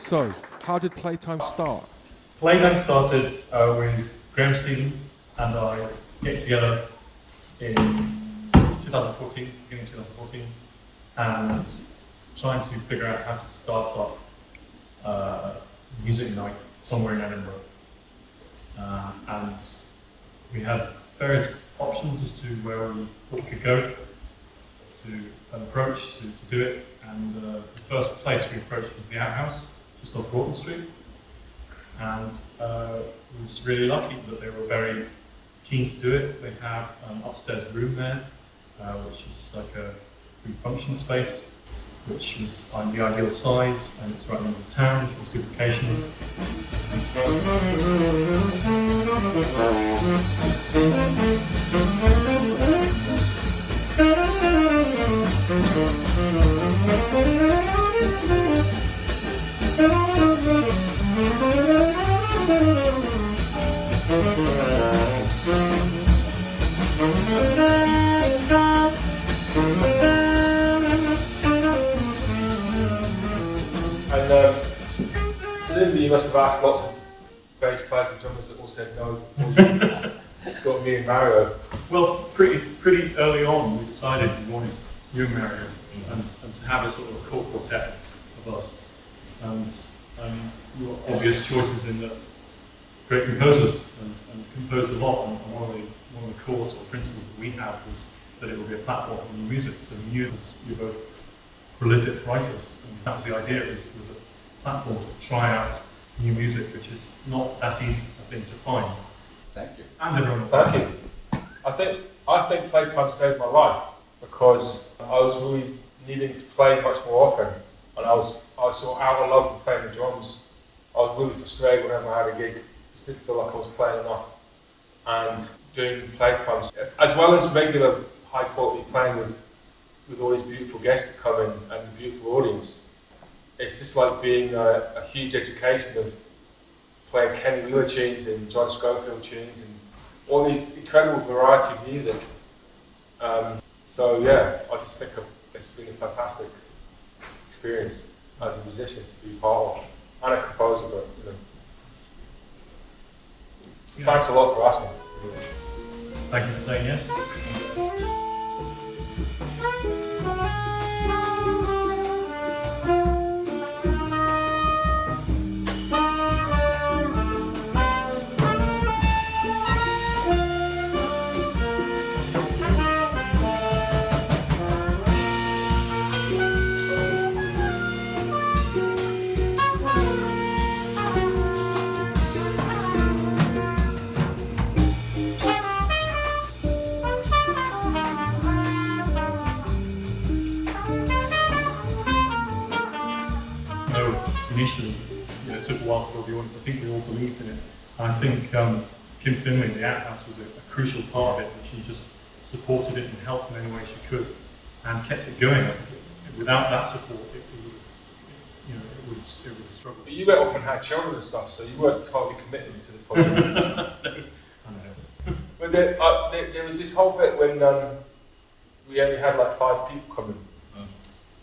So, how did Playtime start? Playtime started with Graham Stephen and I getting together in 2014, beginning of 2014, and trying to figure out how to start up music night somewhere in Edinburgh. And we had various options as to where we thought we could go to an approach to do it. And the first place we approached was the Outhouse, just off Broughton Street. And we was really lucky that they were very keen to do it. They have an upstairs room there, which is like a free function space, which was the ideal size, and it's right in the middle of town, so it's a good location. Presumably you must have asked lots of bass players and drummers that all said no before you got me and Mario. Well, pretty early on, we decided we wanted you and Mario and to have a sort of core quartet of us. And your obvious choices in the great composers and composed a lot. And one of the core sort of principles that we had was that it would be a platform for new music. So we knew you're both prolific writers, and that was the idea. It was a platform to try out new music, which is not that easy a thing to find. Thank you. And everyone. Thank you. I think Playtime saved my life because I was really needing to play much more often, and I was so out of love with playing the drums. I was really frustrated whenever I had a gig. Just didn't feel like I was playing enough. And doing Playtimes, as well as regular high quality playing with all these beautiful guests that come in and a beautiful audience, it's just like being a huge education of playing Kenny Wheeler tunes and John Scofield tunes and all these incredible variety of music. So yeah, I just think it's been a fantastic experience as a musician to be part of, and a composer, but you know. So thanks a lot for asking. Thank you for saying yes. Initially, it took a while to build the audience. I think we all believed in it. And I think Kim Finlay, the Outhouse, was a crucial part of it, and she just supported it and helped in any way she could, and kept it going. I think without that support, it would have struggled. But you went off and had children and stuff, so you weren't totally committed to the project. I know. But there was this whole bit when we only had like 5 people coming.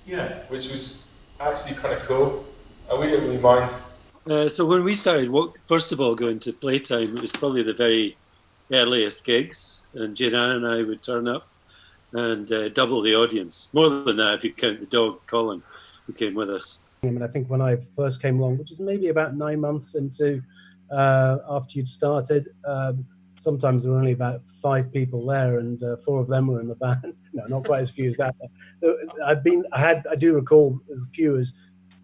Yeah. Which was actually kind of cool. And we didn't really mind. So when we started, first of all, going to Playtime, it was probably the very earliest gigs, and Jan and I would turn up and double the audience. More than that, if you count the dog, Colin, who came with us. I mean, I think when I first came along, which was maybe about 9 months into after you'd started, sometimes there were only about 5 people there, and 4 of them were in the band. No, not quite as few as that. I do recall as few as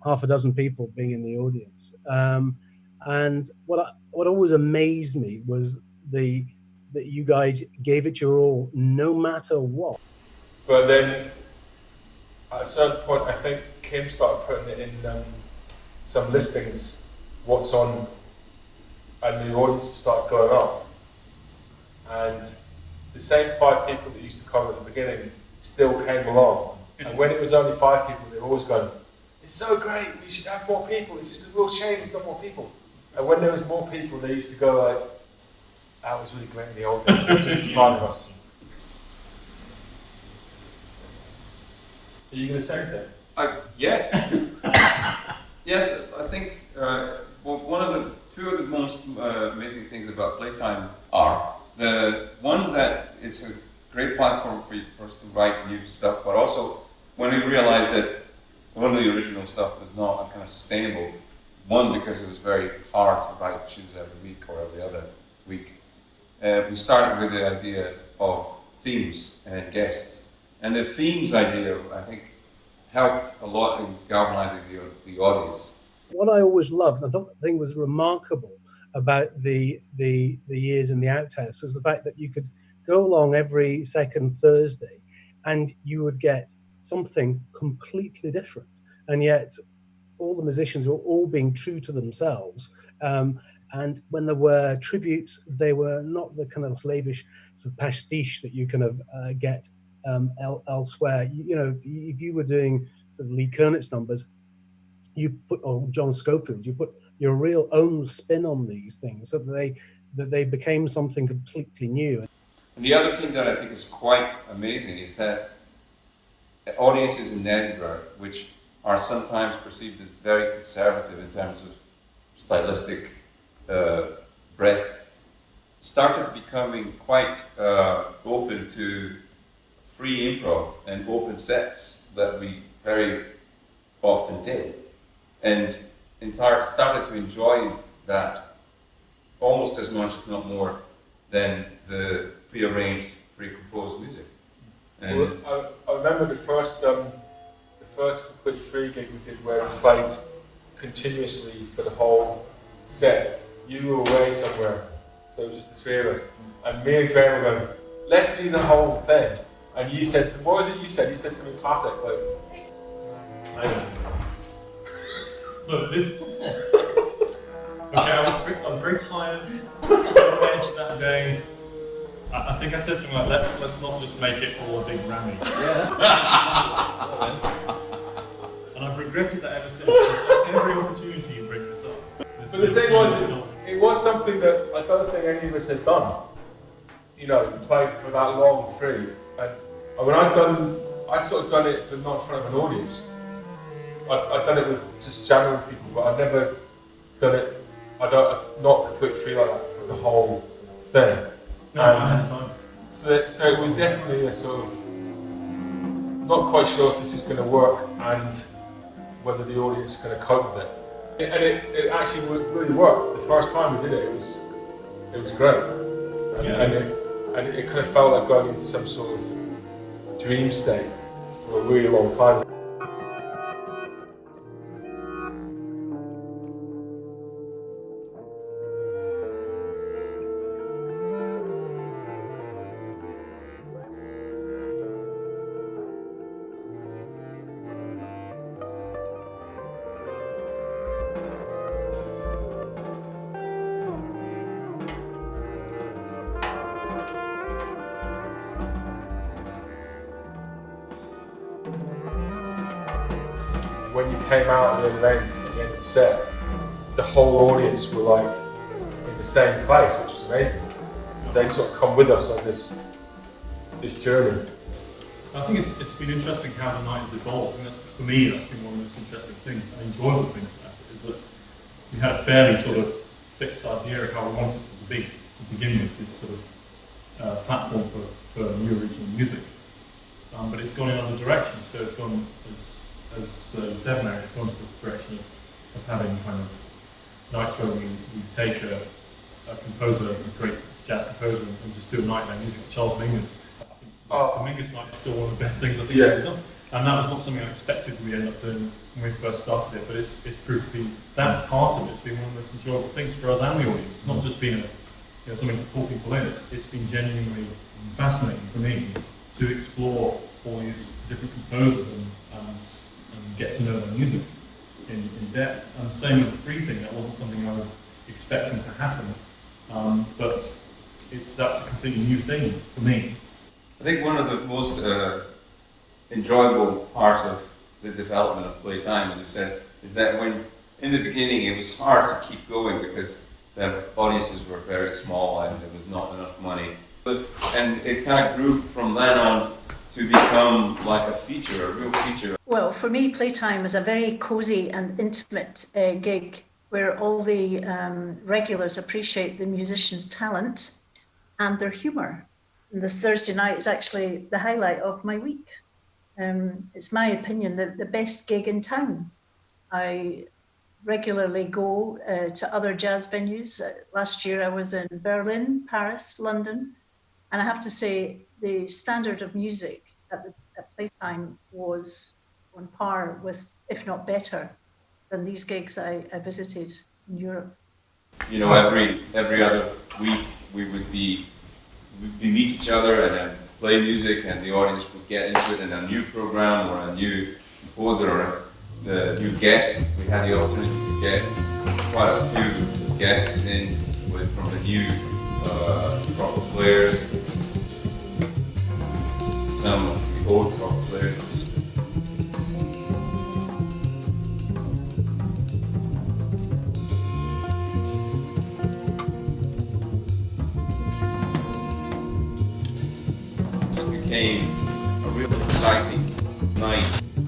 half a dozen people being in the audience. And what always amazed me was that you guys gave it your all, no matter what. But then, at a certain point, I think Kim started putting it in some listings, what's on, and the audience started going up. And the same 5 people that used to come at the beginning still came along. And when it was only 5 people, they were always going, "It's so great, we should have more people, it's just a real shame there's not more people." And when there was more people, they used to go like, "That was really great in the old days, just the 5 of us." Are you going to say anything? Yes. Yes, I think two of the most amazing things about Playtime are the one that it's a great platform for us to write new stuff, but also when we realized that one of the original stuff was not kind of sustainable. One, because it was very hard to write tunes every week or every other week. We started with the idea of themes and guests, and the themes idea, I think, helped a lot in galvanizing the audience. What I always loved, and I thought the thing was remarkable about the years in the Outhouse, was the fact that you could go along every second Thursday and you would get something completely different, and yet all the musicians were all being true to themselves. And when there were tributes, they were not the kind of slavish sort of pastiche that you kind of get elsewhere. You know, if you were doing sort of Lee Kernitz's numbers, you put, or John Schofield, you put your real own spin on these things, so that they became something completely new. And the other thing that I think is quite amazing is that audiences in Edinburgh, which are sometimes perceived as very conservative in terms of stylistic breadth, started becoming quite open to free improv and open sets that we very often did, and started to enjoy that almost as much, if not more, than the pre-arranged, pre-composed music. And well, I remember the first completely free gig we did, where we played continuously for the whole set. You were away somewhere, so it was just the three of us. And me and Graham were going, let's do the whole thing. And you said, what was it you said? You said something classic, like, I don't know. Look, this. Okay, I was very tired. I was edged that day. I think I said something like, let's not just make it all a big rammy. Yeah, And I've regretted that ever since. Every opportunity you bring this up. But the thing was, it was something that I don't think any of us had done. You know, played for that long free. And when I'd sort of done it, but not in front of an audience. I'd done it with just jamming with people, but I've never done it. Not completely free like that for the whole thing. No, I had time. So it was definitely a sort of not quite sure if this is going to work and whether the audience is going to cope with it. And it actually really worked. The first time we did it, it was great. And it kind of felt like going into some sort of dream state for a really long time. When you came out at the end of the set, the whole audience were like in the same place, which was amazing. They sort of come with us on this journey. I think it's been interesting how the night has evolved, and for me that's been one of the most interesting things and enjoyable things about it, is that we had a fairly sort of fixed idea of how we wanted it to be to begin with, this sort of platform for new original music. But it's gone in other directions, so it's gone, as you said, Mary, it's gone to this direction of having kind of nights where we take a composer, a great jazz composer, and just do a night like music. Charles Mingus. The Mingus night is still one of the best things I think we've done. And that was not something I expected we end up doing when we first started it, but it's proved to be, that part of it's been one of the most enjoyable things for us and the audience. It's not just been something to pull people in, it's been genuinely fascinating for me to explore all these different composers and get to know their music in depth. And the same with the free thing, that wasn't something I was expecting to happen, but that's a completely new thing for me. I think one of the most enjoyable parts of the development of Playtime, as you said, is that when, in the beginning, it was hard to keep going because the audiences were very small and there was not enough money. And it kind of grew from then on to become like a feature, a real feature? Well, for me, Playtime is a very cosy and intimate gig where all the regulars appreciate the musicians' talent and their humour. And this Thursday night is actually the highlight of my week. It's my opinion the best gig in town. I regularly go to other jazz venues. Last year I was in Berlin, Paris, London, and I have to say the standard of music at Playtime was on par with, if not better, than these gigs I visited in Europe. You know, every other week we'd meet each other and then play music, and the audience would get into it in a new program or a new composer or the new guest. We had the opportunity to get quite a few guests in from the new proper players, some of the old proper players. Became a really exciting night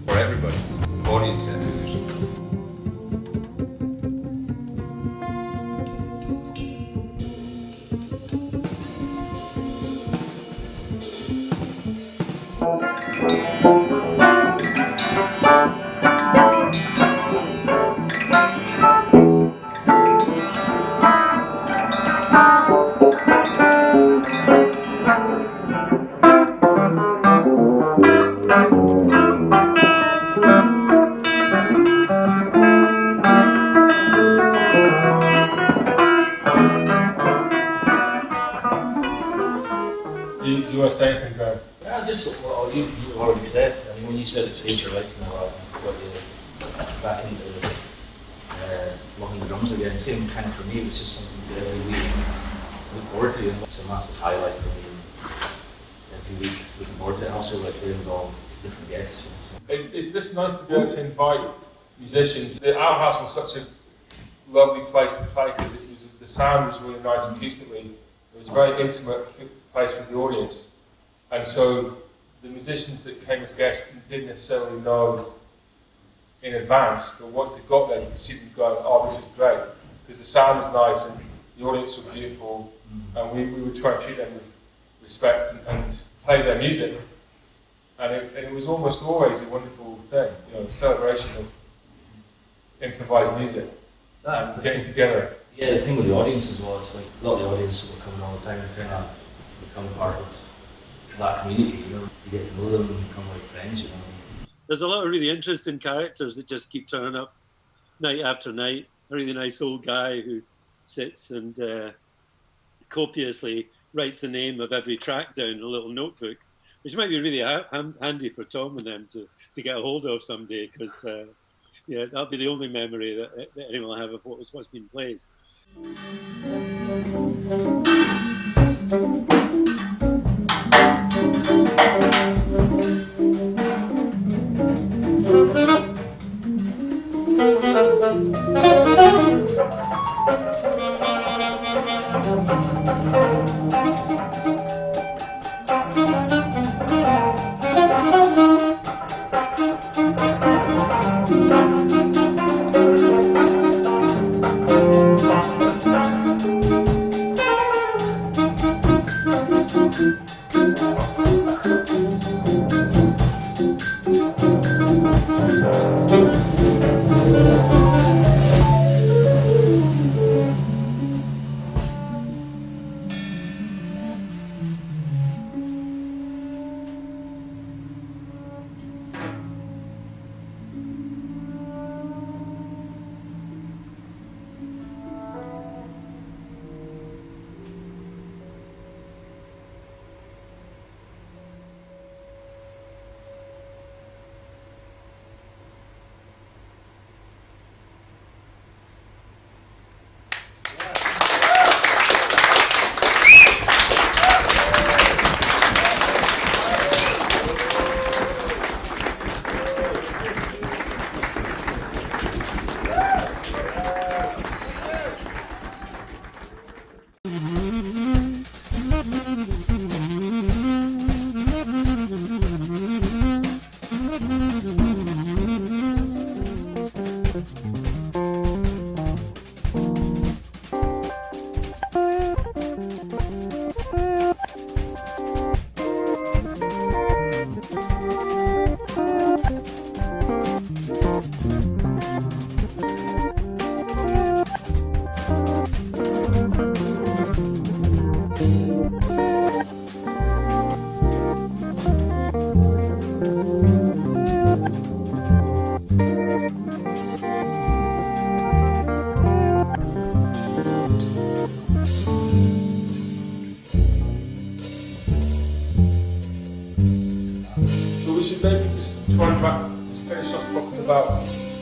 for everybody, audience and musicians. Do you want to say anything, Graham? Yeah, just what you already said. I mean, when you said it saved your life, got you back into loving the drums again. Same kind of for me. It was just something to every week look forward to, and it's a massive highlight for me. Every week looking forward to it. And also like playing with all different guests. So. It's just nice to be able to invite musicians. The outhouse was such a lovely place to play because the sound was really nice acoustically. It was a very intimate place with the audience, and so the musicians that came as guests didn't necessarily know in advance, but once they got there, you could see them going, "Oh, this is great," because the sound was nice and the audience was beautiful, and we would try and treat them with respect and play their music, and it was almost always a wonderful thing, you know, a celebration of improvised music and getting together. Yeah, the thing with the audience as well, it's like a lot of the audience that were coming all the time and kind of become part of that community, you know. You get to know them and become like friends, you know. There's a lot of really interesting characters that just keep turning up night after night. A really nice old guy who sits and copiously writes the name of every track down in a little notebook, which might be really handy for Tom and them to get a hold of someday, because yeah, that'll be the only memory that anyone will have of what's been played.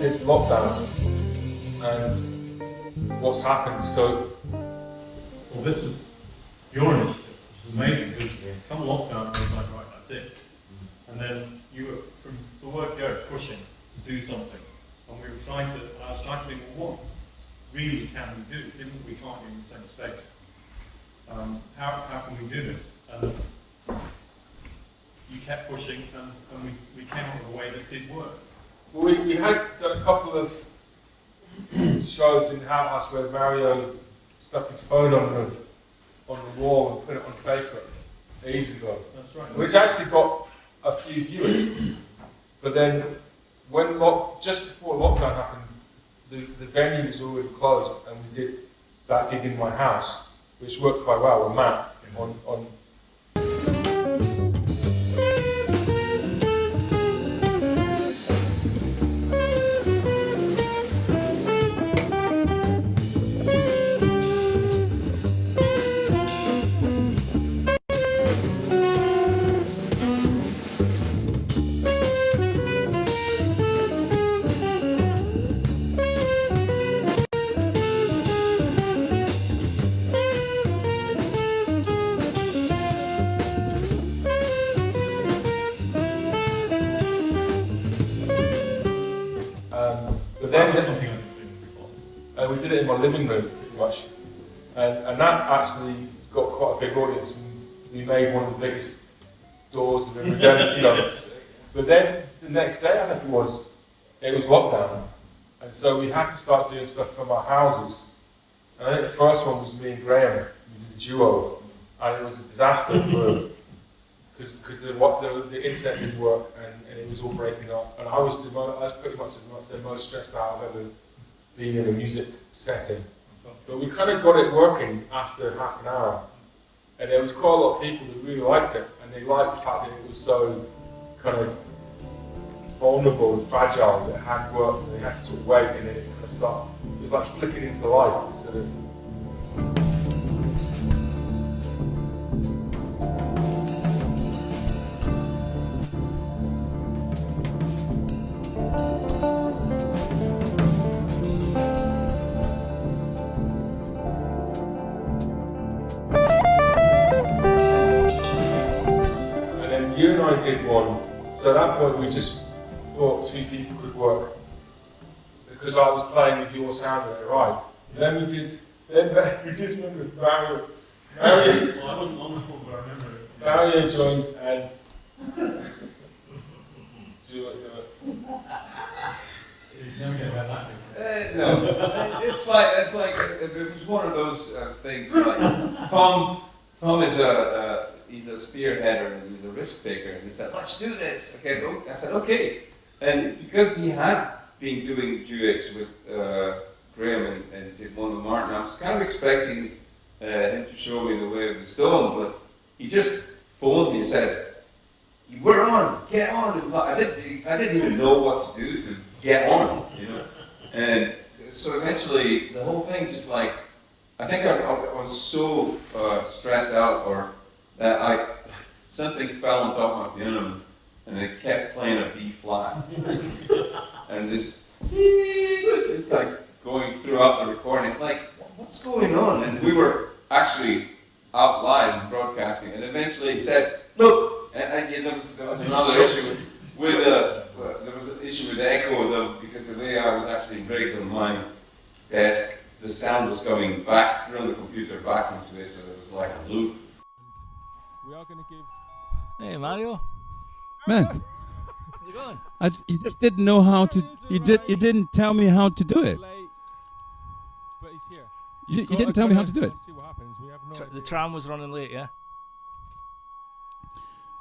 since lockdown and what's happened. So, Well, this was your initiative, which is amazing because come lockdown, it was like, right, that's it. And then you were, from the word go, pushing to do something. And we were trying to, and I was trying to think, well, what really can we do, given that we can't be in the same space? How can we do this? And you kept pushing, and we came up with a way that did work. well, we had done a couple of shows in house where Mario stuck his phone on the wall and put it on Facebook ages ago. That's right. Which actually got a few viewers. But then, when just before lockdown happened, the venue was already closed, and we did that gig in my house, which worked quite well with Matt on but then That's something I think would be possible. we did it in my living room pretty much, and that actually got quite a big audience, and we made one of the biggest doors that we've done, you know. But then the next day, I think it was lockdown, and so we had to start doing stuff from our houses. And I think the first one was me and Graham, we did a duo, and it was a disaster for because the internet didn't work and it was all breaking up. And I was pretty much the most stressed out I've ever been in a music setting. But we kind of got it working after half an hour. And there was quite a lot of people that really liked it, and they liked the fact that it was so kind of vulnerable and fragile that it had worked, and they had to sort of wait and then it kind of start. It was like flicking into life instead of. You and I did one, so at that point we just thought two people could work. Because I was playing with your sound at it, right? And then we did one with Mario. Well, I wasn't on the phone, but I remember it. Mario joined and do it. He's never going to get that big. No, it's like it was one of those things. Like Tom is he's a spearheader and he's a risk taker, and he said, "Let's do this." Okay, I said, "Okay," and because he had been doing duets with Graham and did one with Martin, I was kind of expecting him to show me the way of the Stones, but he just phoned me and said, "We're on, get on." It was like I didn't even know what to do to get on, you know. And so eventually, the whole thing just like, I think I was so stressed out, or that something fell on top of my piano, and it kept playing a B flat, and this it's like going throughout the recording. It's like, what's going on? And we were actually out live and broadcasting, and eventually he said, "Look," and there was another issue with there was an issue with the echo though, because the way I was actually rigged on my desk, the sound was coming back through the computer back into it, so it was like a loop. We are going to give. Hey, Mario. Man, How's it going? you just didn't know how to. You didn't tell me how to do it. But he's here. You didn't tell me how to do it. See what happens. We have no The idea. tram was running late, yeah?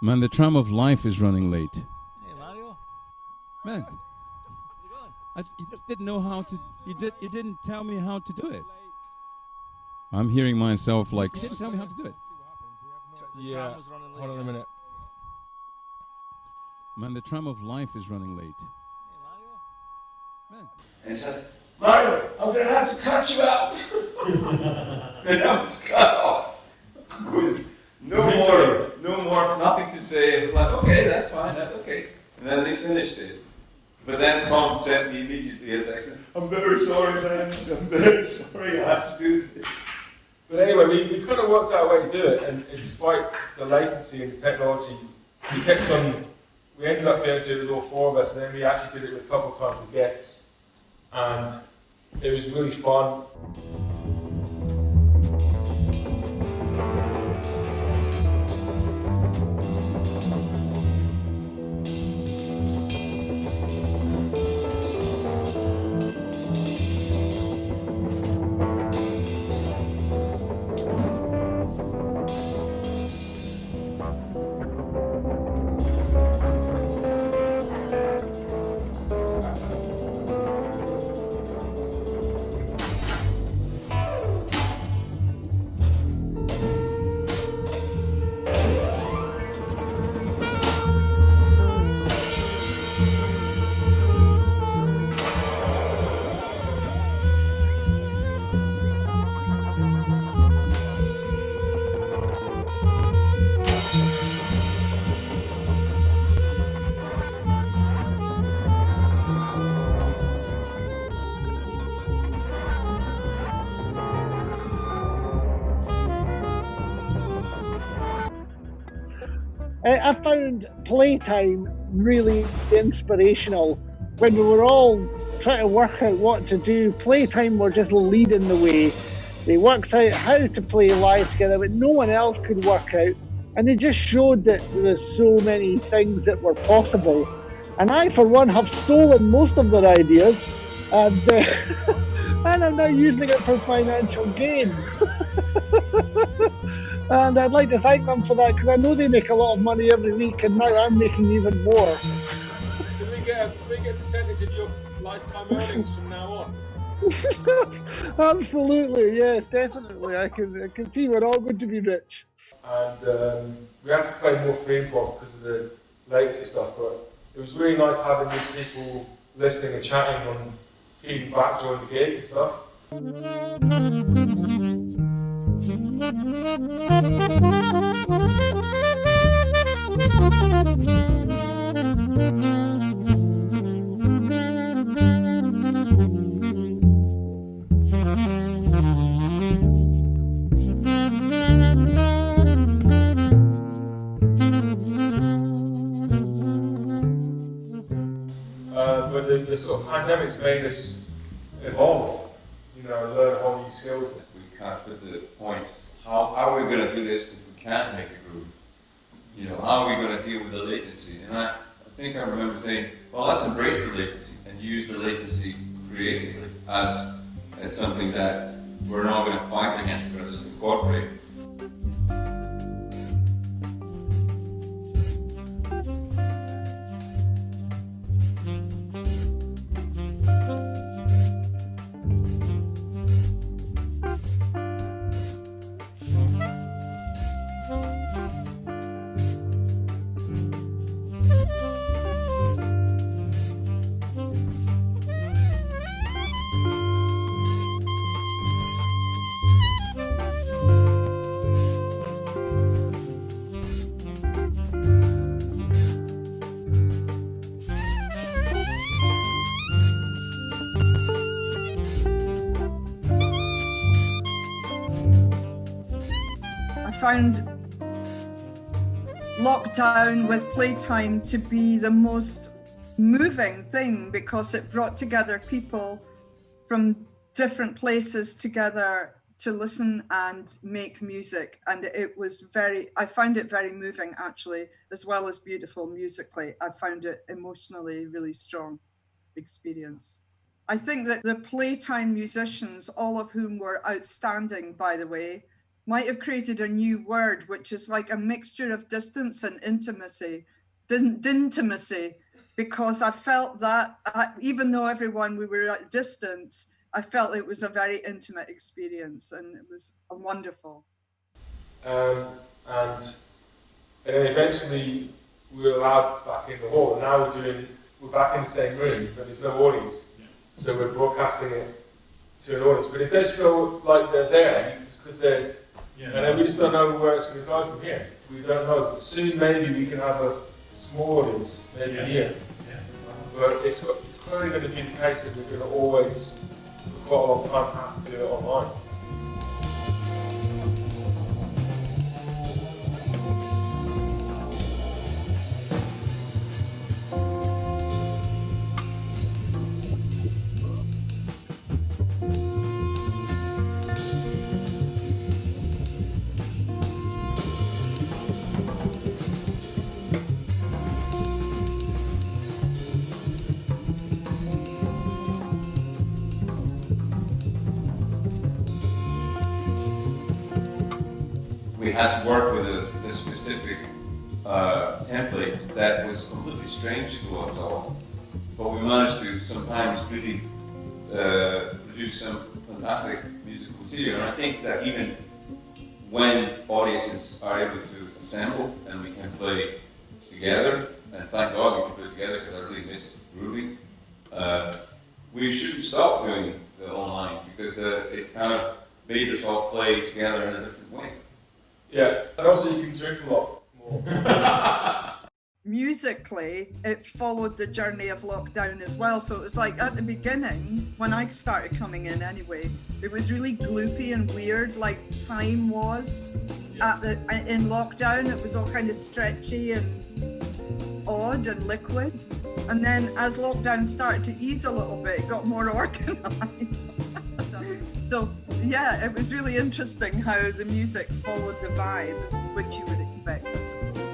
Man, the tram of life is running late. Hey, Mario. Man, How's it going? you just didn't know how to. You didn't tell me how to do it. I'm hearing myself like. You didn't tell me how to do it. The tram was running late. Hold on a minute. Man, the tram of life is running late. Hey, Mario. Man. And he said, "Mario, I'm going to have to cut you out." And I was cut off. With no more, nothing to say. It was like, okay, that's fine, okay. And then they finished it. But then Tom sent me immediately a text. I'm very sorry, man. I'm very sorry. I have to do this. But anyway, we kind of worked out a way to do it, and despite the latency and the technology, we kept on. We ended up being able to do it with all four of us, and then we actually did it with a couple of times with guests, and it was really fun. I found Playtime really inspirational. When we were all trying to work out what to do, Playtime were just leading the way. They worked out how to play live together, but no one else could work out. And they just showed that there were so many things that were possible. And I, for one, have stolen most of their ideas, and I'm now using it for financial gain. And I'd like to thank them for that, because I know they make a lot of money every week, and now I'm making even more. Can we get a percentage of your lifetime earnings from now on? Absolutely, yes, definitely. I can see we're all going to be rich. And we had to play more free improv because of the latency stuff, but it was really nice having these people listening and chatting and feeding back during the gig and stuff. But the sort of pandemic's made us evolve, learn whole new skills. We can't put the points. How are we going to do this if we can't make a group? How are we going to deal with the latency? And I think I remember saying, well, let's embrace the latency and use the latency creatively as something that we're not going to fight against, we're going to just incorporate. Found lockdown with Playtime to be the most moving thing, because it brought together people from different places together to listen and make music. And I found it very moving, actually, as well as beautiful musically. I found it emotionally really strong experience. I think that the Playtime musicians, all of whom were outstanding, by the way, might have created a new word, which is like a mixture of distance and intimacy, dintimacy, because I felt that even though we were at distance, I felt it was a very intimate experience, and it was wonderful. And then eventually we were allowed back in the hall, and now we're back in the same room, but there's no audience. Yeah. So we're broadcasting it to an audience, but it does feel like they're there, because they're. Yeah, and then we just don't know where it's going to go from here. We don't know. Soon maybe we can have a small audience, maybe here. Yeah. but it's clearly going to be the case that we're going to always, for quite a long time, have to do it online. We had to work with a specific template that was completely strange to us all, but we managed to sometimes really produce some fantastic musical material. And I think that even when audiences are able to assemble and we can play together, and thank God we can play together because I really missed grooving, we shouldn't stop doing the online because it kind of made us all play together in a different way. Yeah, and also you can drink a lot more. Musically, it followed the journey of lockdown as well. So it was like at the beginning, when I started coming in anyway, it was really gloopy and weird, like time was in lockdown. It was all kind of stretchy and odd and liquid. And then as lockdown started to ease a little bit, it got more organised. So yeah, it was really interesting how the music followed the vibe, which you would expect, I suppose.